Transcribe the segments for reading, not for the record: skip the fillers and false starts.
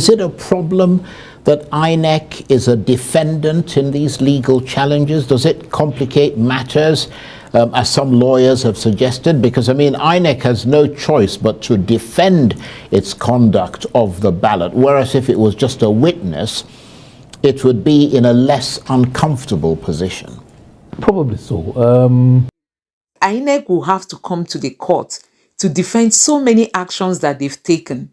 Is it a problem that INEC is a defendant in these legal challenges? Does it complicate matters, as some lawyers have suggested? Because, I mean, INEC has no choice but to defend its conduct of the ballot, whereas if it was just a witness, it would be in a less uncomfortable position. Probably so. INEC will have to come to the court to defend so many actions that they've taken.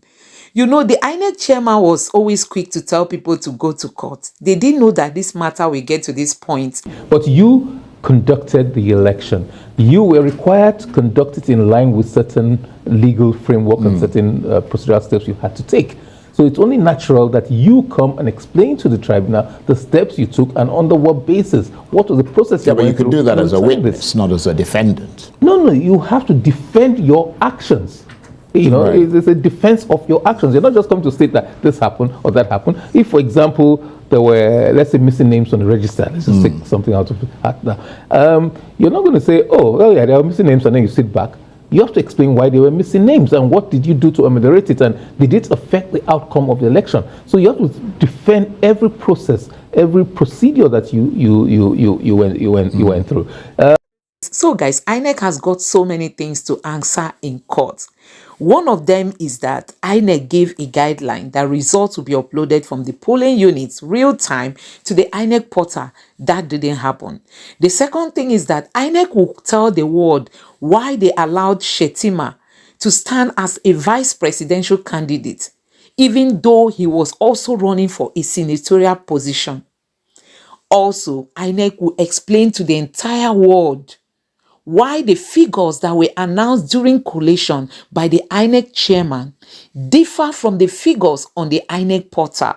You know, the INEC chairman was always quick to tell people to go to court. They didn't know that this matter will get to this point. But you conducted the election. You were required to conduct it in line with certain legal framework and certain procedural steps you had to take. So it's only natural that you come and explain to the tribunal the steps you took and on the what basis. What was the process you went through? Yeah, but you can do that as a witness, not as a defendant. No, you have to defend your actions. You know, right. It's a defense of your actions. You're not just coming to state that this happened or that happened. If, for example, there were, let's say, missing names on the register, let's just take something out of that. You're not going to say, oh, yeah, there are missing names, and then you sit back. You have to explain why they were missing names and what did you do to ameliorate it, and did it affect the outcome of the election. So you have to defend every process, every procedure that you went through. So guys, INEC has got so many things to answer in court. One of them is that INEC gave a guideline that results will be uploaded from the polling units real time to the INEC portal. That didn't happen. The second thing is that INEC will tell the world why they allowed Shettima to stand as a vice presidential candidate, even though he was also running for a senatorial position. Also, INEC will explain to the entire world why the figures that were announced during collation by the INEC chairman differ from the figures on the INEC portal.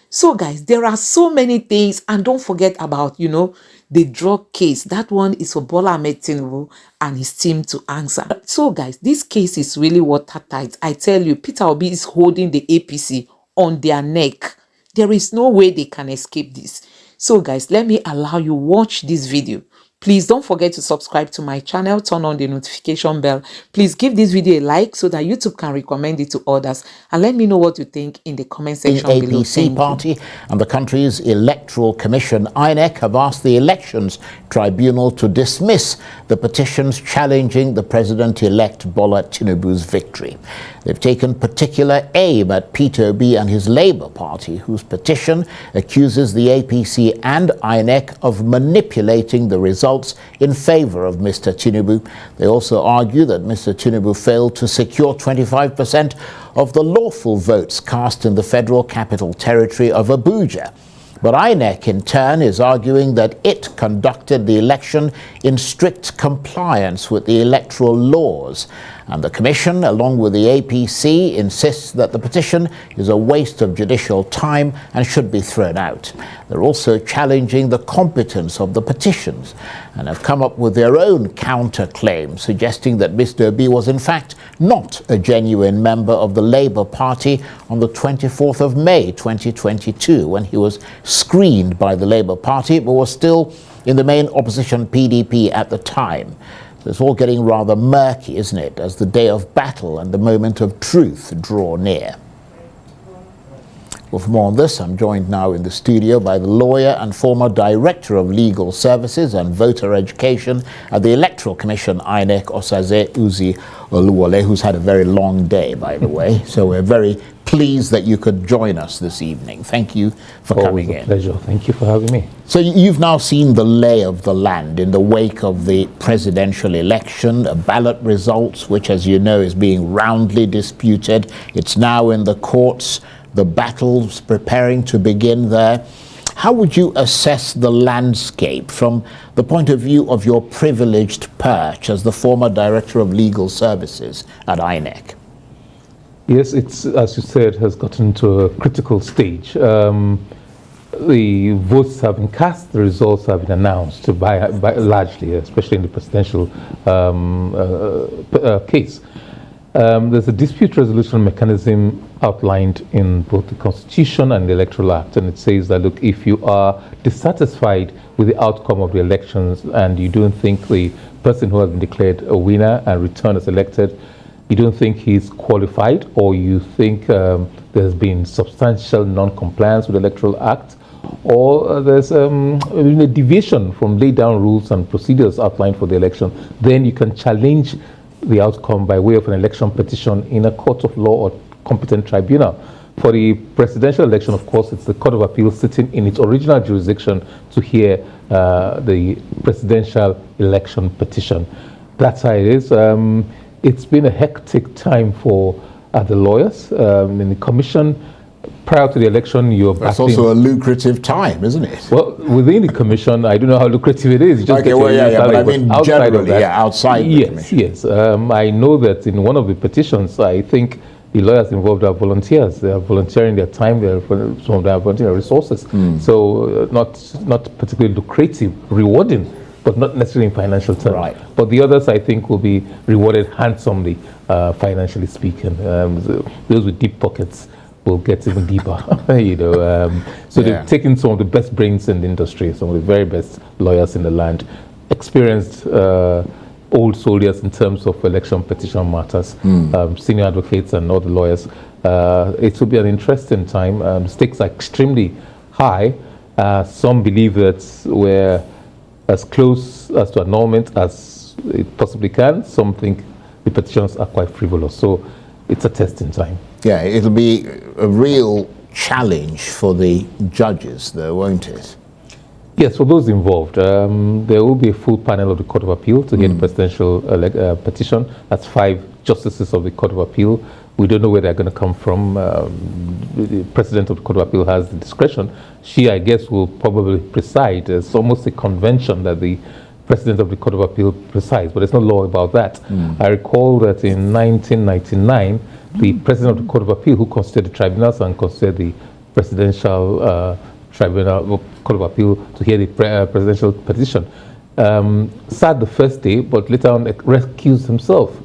So guys, there are so many things, and don't forget about, the drug case. That one is for Bola Ahmed Tinubu and his team to answer. So guys, this case is really watertight. I tell you, Peter Obi is holding the APC on their neck. There is no way they can escape this. So guys, let me allow you watch this video. Please don't forget to subscribe to my channel, turn on the notification bell. Please give this video a like so that YouTube can recommend it to others. And let me know what you think in the comment section below. The APC party and the country's electoral commission, INEC, have asked the elections tribunal to dismiss the petitions challenging the president-elect Bola Tinubu's victory. They've taken particular aim at Peter Obi and his Labour Party, whose petition accuses the APC and INEC of manipulating the results in favour of Mr. Tinubu. They also argue that Mr. Tinubu failed to secure 25% of the lawful votes cast in the Federal Capital Territory of Abuja. But INEC, in turn, is arguing that it conducted the election in strict compliance with the electoral laws. And the Commission, along with the APC, insists that the petition is a waste of judicial time and should be thrown out. They're also challenging the competence of the petitions and have come up with their own counterclaim, suggesting that Mr. Obi was in fact not a genuine member of the Labour Party on the 24th of May 2022, when he was screened by the Labour Party but was still in the main opposition PDP at the time. So it's all getting rather murky, isn't it, as the day of battle and the moment of truth draw near. Well, for more on this, I'm joined now in the studio by the lawyer and former Director of Legal Services and Voter Education at the Electoral Commission, INEC, Osaze Uzi Oluwole, who's had a very long day, by the way. So we're very pleased that you could join us this evening. Thank you for coming in. Pleasure. Thank you for having me. So you've now seen the lay of the land in the wake of the presidential election, ballot results, which, as you know, is being roundly disputed. It's now in the courts. The battle's preparing to begin there. How would you assess the landscape from the point of view of your privileged perch as the former Director of Legal Services at INEC? Yes, it's, as you said, has gotten to a critical stage. The votes have been cast, the results have been announced by largely, especially in the presidential case. There's a dispute resolution mechanism outlined in both the Constitution and the Electoral Act, and it says that, look, if you are dissatisfied with the outcome of the elections and you don't think the person who has been declared a winner and returned as elected you don't think he's qualified, or you think there's been substantial non-compliance with the Electoral Act, or there's a deviation from laid down rules and procedures outlined for the election, then you can challenge the outcome by way of an election petition in a court of law or competent tribunal. For the presidential election, of course, it's the Court of Appeal sitting in its original jurisdiction to hear the presidential election petition. That's how it is. It's been a hectic time for the lawyers in the commission. Prior to the election, It's also a lucrative time, isn't it? Well, within the commission, I don't know how lucrative it is. Okay, well, yeah, but I mean generally, outside the commission. Yes. I know that in one of the petitions, I think the lawyers involved are volunteers. They are volunteering their time, some of them are volunteering their resources. So not particularly lucrative, rewarding, but not necessarily in financial terms. Right. But the others, I think, will be rewarded handsomely, financially speaking. Those with deep pockets will get even deeper, So they've taken some of the best brains in the industry, some of the very best lawyers in the land, experienced old soldiers in terms of election petition matters, senior advocates and other lawyers. It will be an interesting time. Stakes are extremely high. Some believe that we're as close as to annulment as it possibly can. Some think the petitions are quite frivolous. So it's a testing time. Yeah, it'll be a real challenge for the judges, though, won't it? Yes, for those involved, there will be a full panel of the Court of Appeal to hear the presidential petition. That's 5 justices of the Court of Appeal. We don't know where they're going to come from. The president of the Court of Appeal has the discretion. She, I guess, will probably preside. It's almost a convention that the president of the Court of Appeal presides, but there's no law about that. I recall that in 1999, the president of the Court of Appeal, who considered the tribunals and considered the presidential tribunal, Court of Appeal to hear the presidential petition, sat the first day, but later on recused himself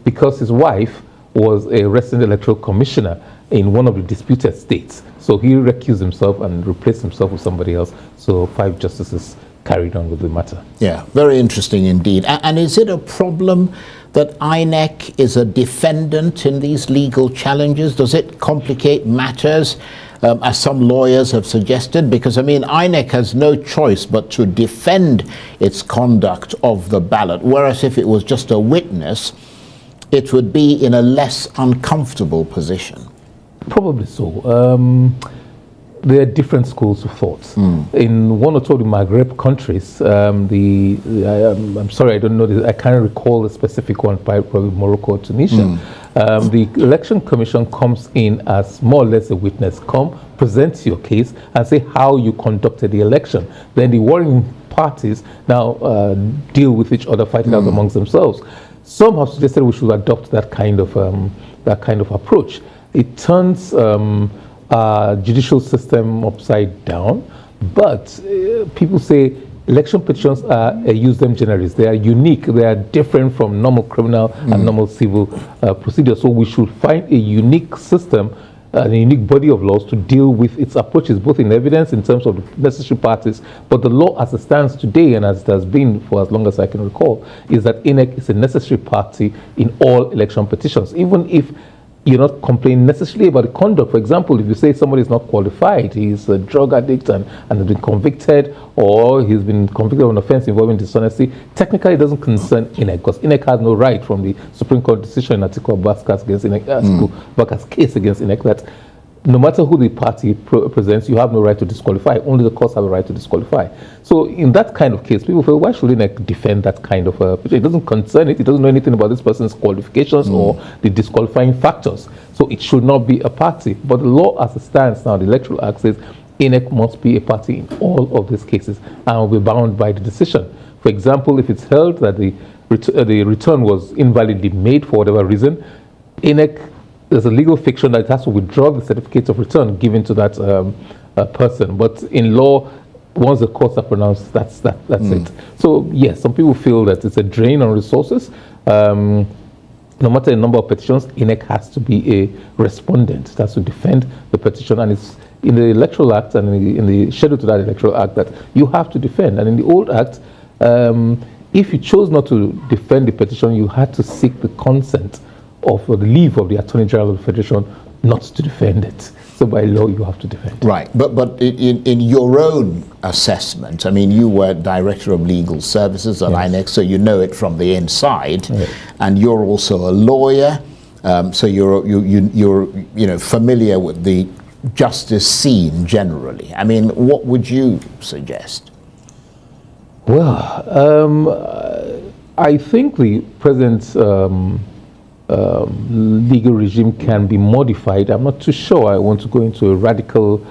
because his wife was a resident electoral commissioner in one of the disputed states. So he recused himself and replaced himself with somebody else. So 5 justices carried on with the matter. Yeah, very interesting indeed. And is it a problem that INEC is a defendant in these legal challenges? Does it complicate matters, as some lawyers have suggested? Because, I mean, INEC has no choice but to defend its conduct of the ballot, whereas if it was just a witness, it would be in a less uncomfortable position. Probably so. There are different schools of thought. In one or two of the Maghreb countries, I'm sorry, I don't know this, I can't recall the specific one, probably Morocco or Tunisia. The election commission comes in as more or less a witness. Come, present your case, and say how you conducted the election. Then the warring parties now deal with each other, fighting out amongst themselves. Some have suggested we should adopt that kind of approach. It turns judicial system upside down, but people say election petitions are use them generis. They are unique. They are different from normal criminal and normal civil procedures. So we should find a unique system, a unique body of laws to deal with its approaches, both in evidence in terms of the necessary parties, but the law as it stands today and as it has been for as long as I can recall, is that INEC is a necessary party in all election petitions, even if you're not complaining necessarily about the conduct. For example, if you say somebody is not qualified, he's a drug addict and has been convicted, or he's been convicted of an offense involving dishonesty, technically it doesn't concern INEC, because INEC has no right from the Supreme Court decision in Atiku against INEC, Atiku case against INEC, that no matter who the party presents, you have no right to disqualify. Only the courts have a right to disqualify. So in that kind of case, people feel, why should INEC defend that kind of it doesn't concern it. It doesn't know anything about this person's qualifications or the disqualifying factors. So it should not be a party. But the law as it stands now, the Electoral Act says INEC must be a party in all of these cases and will be bound by the decision. For example, if it's held that the return was invalidly made for whatever reason, INEC, there's a legal fiction that it has to withdraw the certificate of return given to that person. But in law, once the courts are pronounced, that's it. So yes, some people feel that it's a drain on resources. No matter the number of petitions, INEC has to be a respondent. It has to defend the petition, and it's in the Electoral Act and in the schedule to that Electoral Act that you have to defend. And in the old Act, if you chose not to defend the petition, you had to seek the consent of the leave of the Attorney General of the Federation not to defend it. So by law, you have to defend it. Right, but in your own assessment, I mean, you were Director of Legal Services at INEC, so you know it from the inside, and you're also a lawyer, so you're familiar with the justice scene generally. I mean, what would you suggest? Well, I think the president's legal regime can be modified. I'm not too sure I want to go into a radical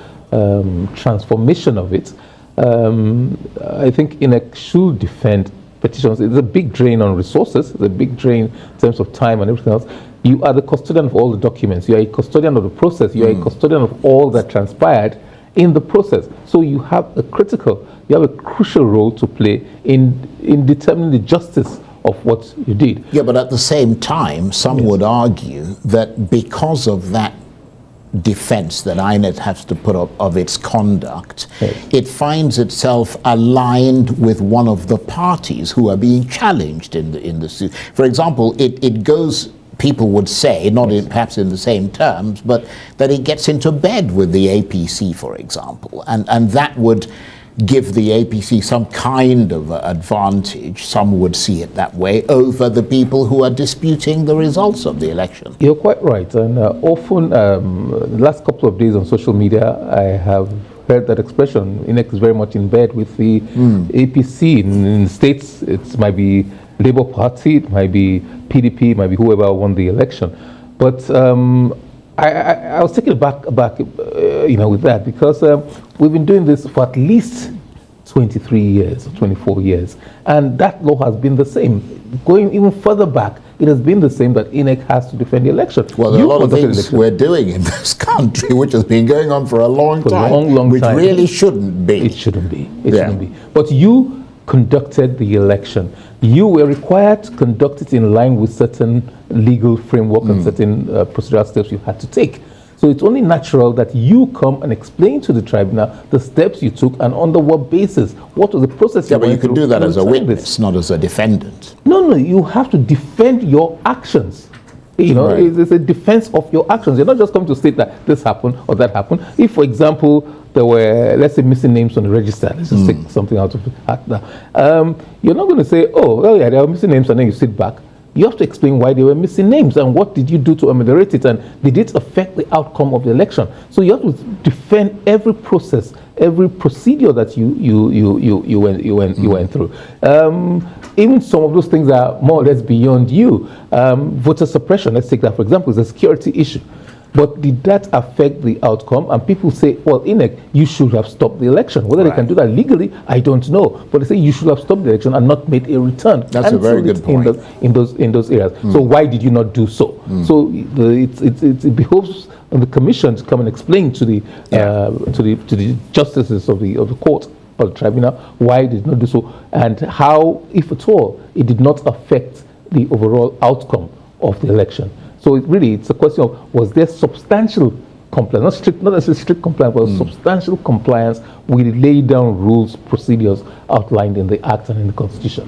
transformation of it. I think INEC should defend petitions. It's a big drain on resources. It's a big drain in terms of time and everything else. You are the custodian of all the documents. You are a custodian of the process. You are a custodian of all that transpired in the process. So you have a crucial role to play in determining the justice of what you did. Yeah, but at the same time, some would argue that because of that defense that INEC has to put up of its conduct, it finds itself aligned with one of the parties who are being challenged in the suit. For example, it goes, people would say, not perhaps in the same terms, but that it gets into bed with the APC, for example, and that would give the APC some kind of advantage, some would see it that way, over the people who are disputing the results of the election. You're quite right, and often the last couple of days on social media I have heard that expression. INEC is very much in bed with the APC. In the States it might be Labour Party, it might be PDP, it might be whoever won the election. But I was taken aback with that, because we've been doing this for at least 23 years or 24 years, and that law has been the same. Going even further back, it has been the same that INEC has to defend the election. Well, there are a lot of things we're doing in this country which has been going on for a long time, which really shouldn't be. It shouldn't be. It shouldn't be. But you conducted the election. You were required to conduct it in line with certain legal framework and certain procedural steps you had to take. So it's only natural that you come and explain to the tribunal the steps you took and on the what basis. What was the process you went through? Yeah, but you can do that as a witness, not as a defendant. No, you have to defend your actions. It's a defense of your actions. You're not just coming to state that this happened or that happened. If, for example, there were, let's say, missing names on the register, let's just take something out of that. You're not going to say, there are missing names, and then you sit back. You have to explain why they were missing names and what did you do to ameliorate it, and did it affect the outcome of the election. So you have to defend every process, every procedure that you went through. Even some of those things are more or less beyond you. Voter suppression, let's take that for example, is a security issue. But did that affect the outcome? And people say, well, INEC, you should have stopped the election. Whether they can do that legally, I don't know. But they say you should have stopped the election and not made a return. That's a very good point. In those areas. So why did you not do so? So it behoves the commission to come and explain to the justices of the court or the tribunal why it did not do so, and how, if at all, it did not affect the overall outcome of the election. So it's a question of, was there substantial compliance, not necessarily strict compliance, but substantial compliance with the laid down rules, procedures outlined in the Act and in the Constitution.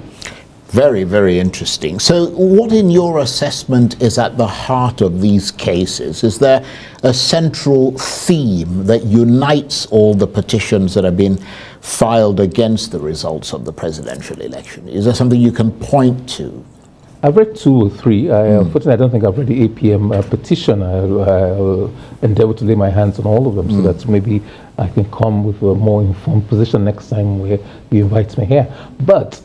Very, very interesting. So what in your assessment is at the heart of these cases? Is there a central theme that unites all the petitions that have been filed against the results of the presidential election? Is there something you can point to? I've read 2 or 3. Unfortunately, I don't think I've read the APM petition. I'll endeavor to lay my hands on all of them so that maybe I can come with a more informed position next time where you invite me here. But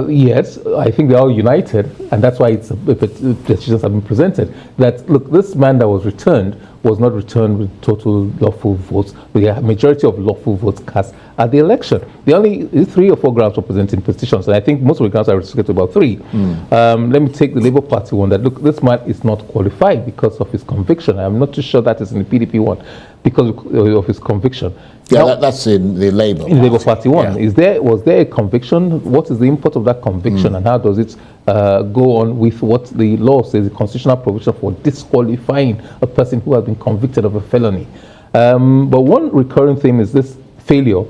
yes, I think they're all united, and that's why petitions have been presented. That, look, this man that was returned was not returned with total lawful votes. The majority of lawful votes cast at the election. The only 3 or 4 grounds were presented in petitions, and I think most of the grounds are restricted to about 3. Let me take the Labour Party one. That, look, this man is not qualified because of his conviction. I'm not too sure that is in the PDP one because of his conviction. Yeah, now, that's in the Labour Party. In the Labour Party one. Yeah. Was there a conviction? What is the import of that conviction, and how does it go on with what the law says, the constitutional provision for disqualifying a person who has been convicted of a felony? But one recurring theme is this failure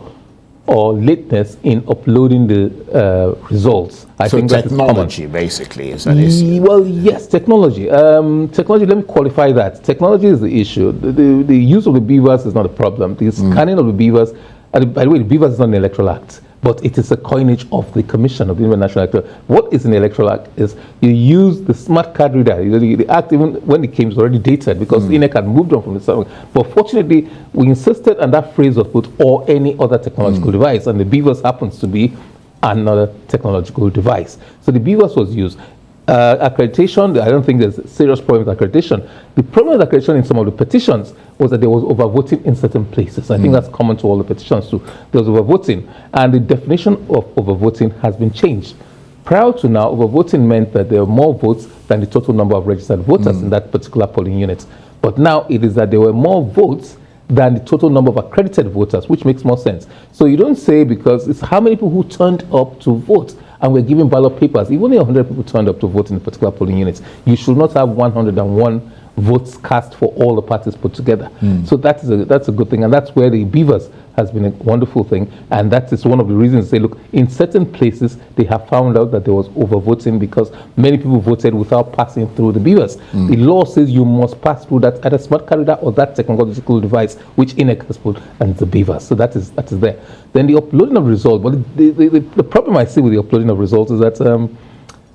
or lateness in uploading the results. I so think technology, basically, is an issue. Well, yes, technology. Technology, let me qualify that. Technology is the issue. The use of the beavers is not a problem. The scanning of the beavers, and by the way, the beavers is not an electoral act, but it is a coinage of the Commission of the National Electoral. What is an electoral act is you use the smart card reader. The act, even when it came, was already dated because Inec had moved on from the song. But fortunately, we insisted on that phrase of put or any other technological device, and the beavers happens to be another technological device. So the beavers was used. Accreditation, I don't think there's a serious problem with accreditation. The problem with accreditation in some of the petitions was that there was overvoting in certain places. I think that's common to all the petitions too. There was overvoting, and the definition of overvoting has been changed. Prior to now, overvoting meant that there were more votes than the total number of registered voters in that particular polling unit. But now it is that there were more votes than the total number of accredited voters, which makes more sense. So you don't say, because it's how many people who turned up to vote, and we're giving ballot papers. If only 100 people turned up to vote in a particular polling unit, you should not have 101 votes cast for all the parties put together. So that's a good thing, and that's where the beavers has been a wonderful thing, and that is one of the reasons they look, in certain places they have found out that there was overvoting because many people voted without passing through the beavers. The law says you must pass through that either smart card reader or that technological device which Inec has put, and the beavers. So that is there. Then the uploading of results, but the problem I see with the uploading of results is that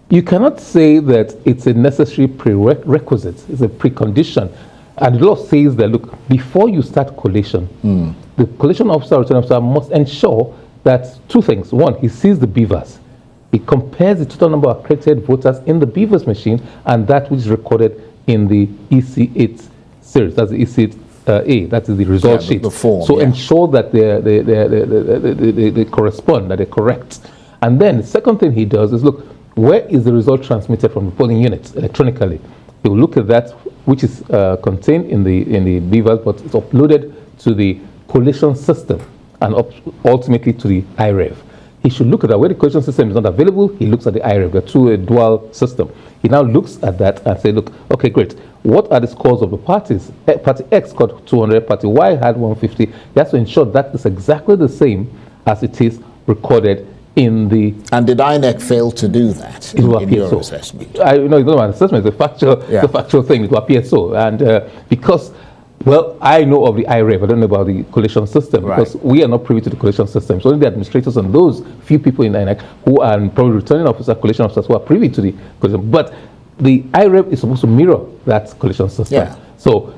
you cannot say that it's a necessary prerequisite, it's a precondition. And the law says that, look, before you start collation, the collation officer or return officer must ensure that two things. One, he sees the beavers. He compares the total number of accredited voters in the beavers machine and that which is recorded in the EC8 series. That's the EC8A, that is the result sheet. The form, so ensure that they correspond, that they're correct. And then the second thing he does is, look, where is the result transmitted from the polling unit electronically? He will look at that, which is contained in the beavers, but it's uploaded to the collation system and ultimately to the IREV. He should look at that. Where the collation system is not available, he looks at the IREV. They're through a dual system. He now looks at that and say, look, okay, great. What are the scores of the parties? Party X got 200, Party Y had 150. He has to ensure that is exactly the same as it is recorded in the... And did INEC fail to do that in your assessment? No, it's not an assessment. It's a factual thing. It will appear so. And because, well, I know of the IREV. I don't know about the collation system because we are not privy to the collation system. So only the administrators and those few people in INEC who are probably returning officer, collation officers who are privy to the collation. But the IREV is supposed to mirror that collation system. Yeah. So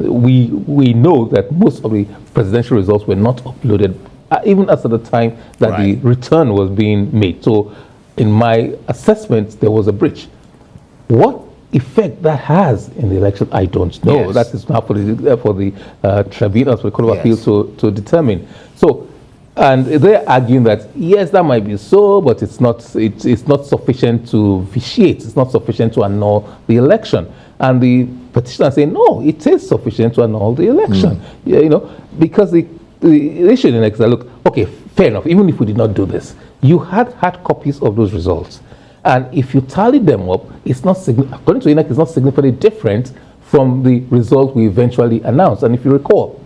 we know that most of the presidential results were not uploaded even as at the time that the return was being made. So in my assessment, there was a breach. What effect that has in the election, I don't know. That is now for the tribunals, for the Court of Appeal to determine. So, and they're arguing that, yes, that might be so, but it's not sufficient to vitiate, it's not sufficient to annul the election. And the petitioner saying, no, it is sufficient to annul the election. Yeah, you know, because the issue in the next, look, okay, fair enough, even if we did not do this, you had copies of those results. And if you tally them up, it's not, according to INEC, it's not significantly different from the result we eventually announced. And if you recall,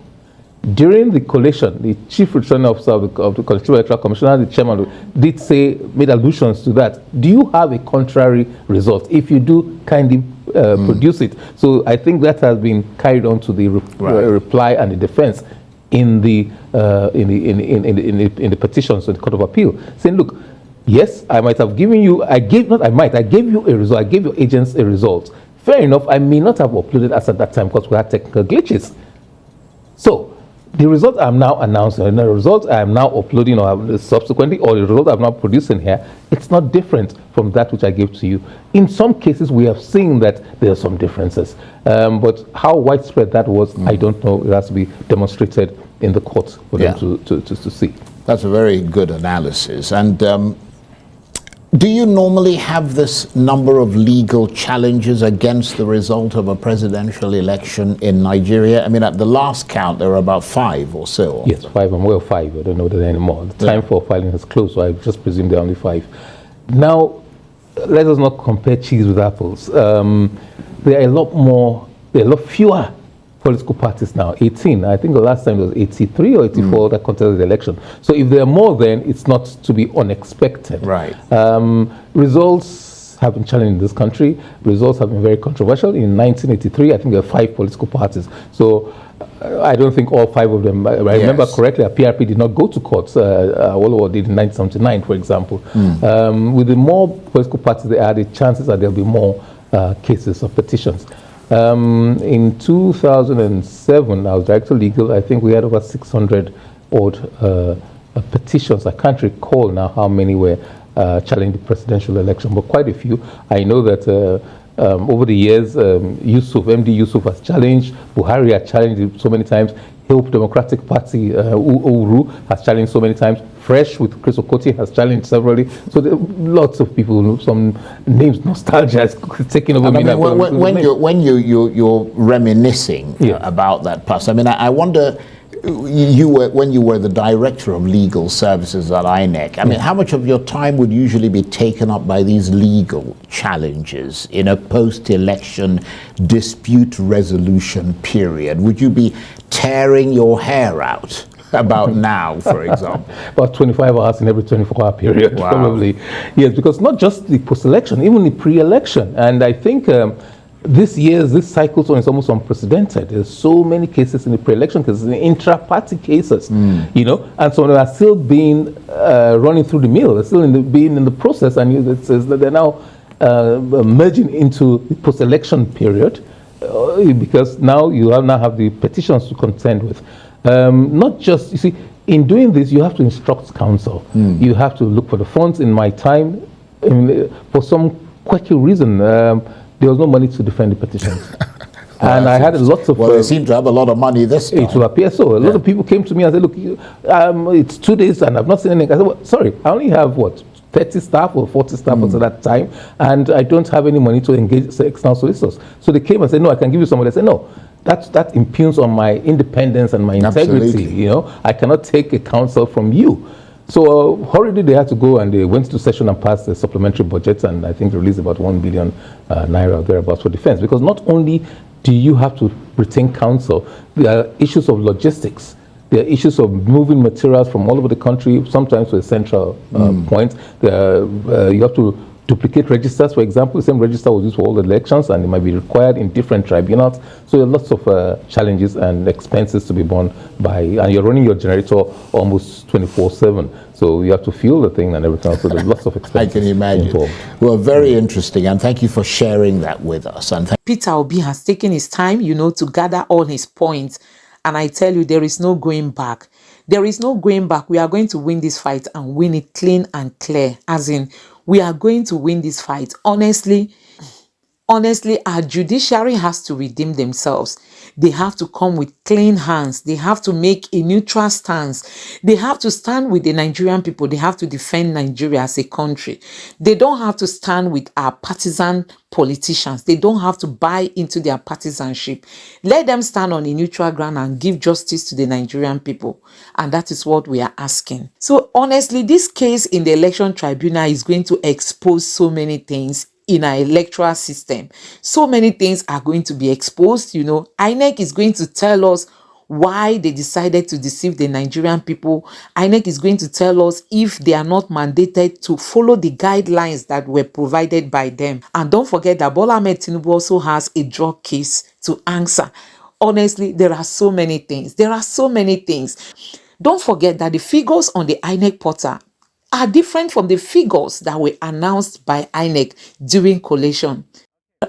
during the collation, the chief returning officer of the Constitutional Electoral Commission, the chairman, made allusions to that. Do you have a contrary result? If you do, kindly produce it. So I think that has been carried on to the reply and the defense in the petitions to the Court of Appeal, saying, look, yes, I might have given you, I gave you a result, I gave your agents a result. Fair enough, I may not have uploaded us at that time because we had technical glitches. So the result I'm now announcing, and the result I am now uploading or subsequently, or the result I'm now producing here, it's not different from that which I gave to you. In some cases, we have seen that there are some differences. But how widespread that was, I don't know. It has to be demonstrated in the court for them to see. That's a very good analysis. And do you normally have this number of legal challenges against the result of a presidential election in Nigeria? I mean, at the last count, there were about 5 or so. Yes, 5. I'm well 5. I don't know that anymore. The time for filing has closed, so I just presume there are only 5. Now, let us not compare cheese with apples. There are a lot fewer political parties now, 18. I think the last time it was 83 or 84 that contested the election. So if there are more, then it's not to be unexpected. Right. Results have been challenged in this country. Results have been very controversial. In 1983, I think there were 5 political parties. So I don't think all 5 of them, I remember correctly, PRP did not go to courts. Awolowo did in 1979, for example. With the more political parties they are, the chances are there'll be more cases of petitions. In 2007, I was director legal. I think we had over 600 odd petitions. I can't recall now how many were challenging the presidential election, but quite a few. I know that over the years, MD Yusuf has challenged, Buhari has challenged it so many times, Hope Democratic Party, Uru has challenged so many times, Fresh with Chris Okoti has challenged severally. So there are lots of people, some names, nostalgia is taking over. I mean, when you're reminiscing about that past, I mean, I wonder, when you were the director of legal services at INEC, I mean, how much of your time would usually be taken up by these legal challenges in a post-election dispute resolution period? Would you be tearing your hair out about now, for example? About 25 hours in every 24-hour period, wow. Probably. Yes, because not just the post-election, even the pre-election. And I think this cycle is almost unprecedented. There's so many cases in the pre-election cases, in the intra-party cases, you know, and so they are still being running through the mill. They're still being in the process, and it says that they're now merging into the post-election period because now you now have the petitions to contend with. Not just, you see, in doing this, you have to instruct counsel. You have to look for the funds. In my time, for some quirky reason, there was no money to defend the petitions. And I had lots of... Well, they seem to have a lot of money this time. It will appear so. A lot of people came to me and said, look, it's 2 days and I've not seen anything. I said, well, sorry, I only have, 30 staff or 40 staff at that time, and I don't have any money to engage external solicitors. So they came and said, no, I can give you some money. I said, no, that impugns on my independence and my integrity. Absolutely. You know, I cannot take a counsel from you. So hurriedly they had to go, and they went to session and passed the supplementary budget, and I think released about 1 billion naira or thereabouts for defense. Because not only do you have to retain counsel, there are issues of logistics. There are issues of moving materials from all over the country, sometimes to a central point. You have to duplicate registers, for example. The same register was used for all the elections, and it might be required in different tribunals. So there are lots of challenges and expenses to be borne by, and you're running your generator almost 24/7. So you have to fuel the thing and everything else. So there's lots of expenses. I can imagine. Involved. Well, very interesting, and thank you for sharing that with us. And Peter Obi has taken his time, to gather all his points. And I tell you, there is no going back. There is no going back. We are going to win this fight and win it clean and clear. As in, we are going to win this fight. Honestly, our judiciary has to redeem themselves. They have to come with clean hands. They have to make a neutral stance. They have to stand with the Nigerian people. They have to defend Nigeria as a country. They don't have to stand with our partisan politicians. They don't have to buy into their partisanship. Let them stand on a neutral ground and give justice to the Nigerian people. And that is what we are asking. So honestly, this case in the election tribunal is going to expose so many things in our electoral system. So many things are going to be exposed. INEC is going to tell us why they decided to deceive the Nigerian people. INEC is going to tell us if they are not mandated to follow the guidelines that were provided by them. And don't forget that Bola Ahmed Tinubu also has a drug case to answer. Honestly, there are so many things. Don't forget that the figures on the INEC portal are different from the figures that were announced by INEC during collation.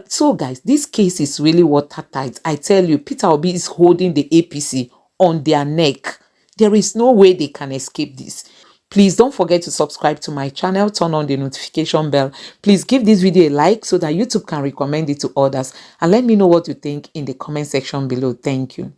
So guys, this case is really watertight. I tell you, Peter Obi is holding the APC on their neck. There is no way they can escape this. Please don't forget to subscribe to my channel, turn on the notification bell. Please give this video a like so that YouTube can recommend it to others. And let me know what you think in the comment section below. Thank you.